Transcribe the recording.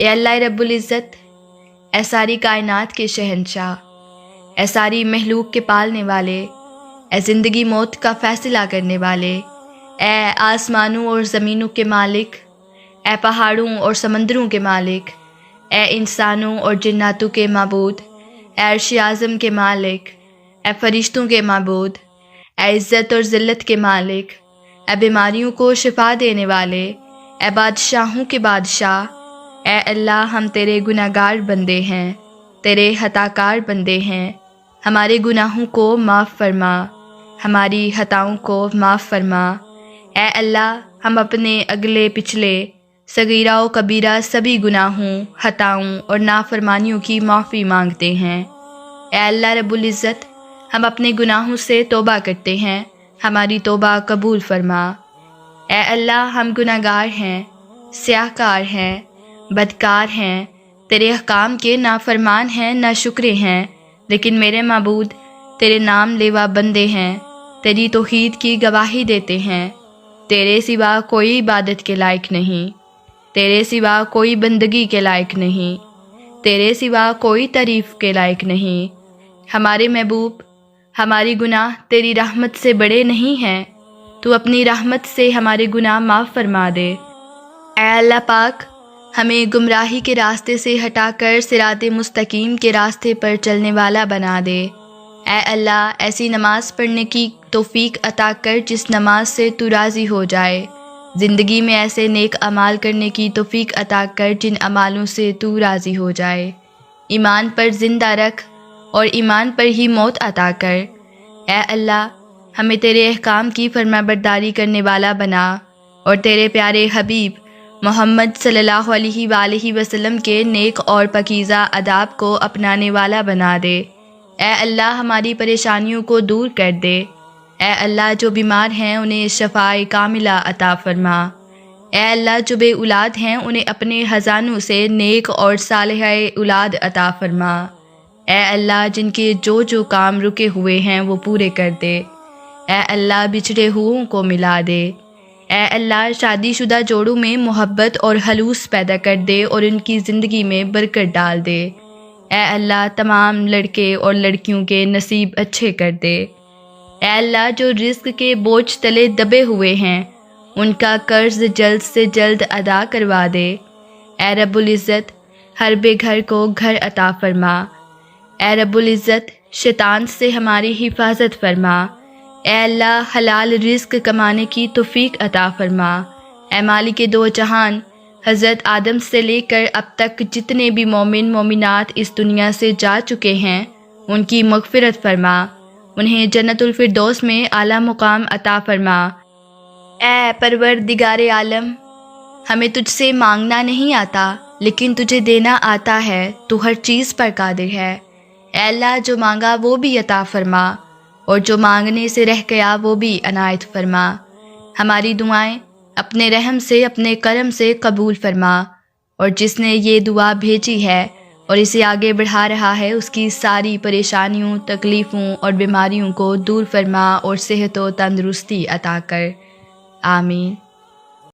اے اللہ رب العزت، اے ساری کائنات کے شہنشاہ، اے ساری مخلوق کے پالنے والے، اے زندگی موت کا فیصلہ کرنے والے، اے آسمانوں اور زمینوں کے مالک، اے پہاڑوں اور سمندروں کے مالک، اے انسانوں اور جناتوں کے معبود، اے عرش اعظم کے مالک، اے فرشتوں کے معبود، اے عزت اور ذلت کے مالک، اے بیماریوں کو شفا دینے والے، اے بادشاہوں کے بادشاہ، اے اللہ ہم تیرے گناہ گار بندے ہیں، تیرے خطا کار بندے ہیں، ہمارے گناہوں کو معاف فرما، ہماری خطاؤں کو معاف فرما۔ اے اللہ ہم اپنے اگلے پچھلے صغیرہ و کبیرہ سبھی گناہوں، خطاؤں اور نافرمانیوں کی معافی مانگتے ہیں۔ اے اللہ رب العزت، ہم اپنے گناہوں سے توبہ کرتے ہیں، ہماری توبہ قبول فرما۔ اے اللہ ہم گناہ گار ہیں، سیاہ کار ہیں، بدکار ہیں، تیرے احکام کے نافرمان ہیں، ناشکرے ہیں، لیکن میرے معبود تیرے نام لیوا بندے ہیں، تیری توحید کی گواہی دیتے ہیں۔ تیرے سوا کوئی عبادت کے لائق نہیں، تیرے سوا کوئی بندگی کے لائق نہیں، تیرے سوا کوئی تعریف کے لائق نہیں۔ ہمارے محبوب، ہماری گناہ تیری رحمت سے بڑے نہیں ہیں، تو اپنی رحمت سے ہمارے گناہ معاف فرما دے۔ اے اللہ پاک، ہمیں گمراہی کے راستے سے ہٹا کر صراط مستقیم کے راستے پر چلنے والا بنا دے۔ اے اللہ ایسی نماز پڑھنے کی توفیق عطا کر جس نماز سے تو راضی ہو جائے، زندگی میں ایسے نیک اعمال کرنے کی توفیق عطا کر جن اعمالوں سے تو راضی ہو جائے، ایمان پر زندہ رکھ اور ایمان پر ہی موت عطا کر۔ اے اللہ ہمیں تیرے احکام کی فرما برداری کرنے والا بنا اور تیرے پیارے حبیب محمد صلی اللہ علیہ وآلہ وسلم کے نیک اور پاکیزہ آداب کو اپنانے والا بنا دے۔ اے اللہ ہماری پریشانیوں کو دور کر دے۔ اے اللہ جو بیمار ہیں انہیں شفاء کاملہ عطا فرما۔ اے اللہ جو بے اولاد ہیں انہیں اپنے خزانوں سے نیک اور صالحہ اولاد عطا فرما۔ اے اللہ جن کے جو کام رکے ہوئے ہیں وہ پورے کر دے۔ اے اللہ بچھڑے ہوئوں کو ملا دے۔ اے اللہ شادی شدہ جوڑوں میں محبت اور خلوص پیدا کر دے اور ان کی زندگی میں برکت ڈال دے۔ اے اللہ تمام لڑکے اور لڑکیوں کے نصیب اچھے کر دے۔ اے اللہ جو رزق کے بوجھ تلے دبے ہوئے ہیں ان کا قرض جلد سے جلد ادا کروا دے۔ اے رب العزت ہر بے گھر کو گھر عطا فرما۔ اے رب العزت شیطان سے ہماری حفاظت فرما۔ اے اللہ حلال رزق کمانے کی توفیق عطا فرما۔ اے مالک دو جہان، حضرت آدم سے لے کر اب تک جتنے بھی مومن مومنات اس دنیا سے جا چکے ہیں ان کی مغفرت فرما، انہیں جنت الفردوس میں اعلیٰ مقام عطا فرما۔ اے پروردگار عالم، ہمیں تجھ سے مانگنا نہیں آتا لیکن تجھے دینا آتا ہے، تو ہر چیز پر قادر ہے۔ اے اللہ جو مانگا وہ بھی عطا فرما اور جو مانگنے سے رہ گیا وہ بھی عنایت فرما۔ ہماری دعائیں اپنے رحم سے اپنے کرم سے قبول فرما، اور جس نے یہ دعا بھیجی ہے اور اسے آگے بڑھا رہا ہے اس کی ساری پریشانیوں، تکلیفوں اور بیماریوں کو دور فرما اور صحت و تندرستی عطا کر۔ آمین۔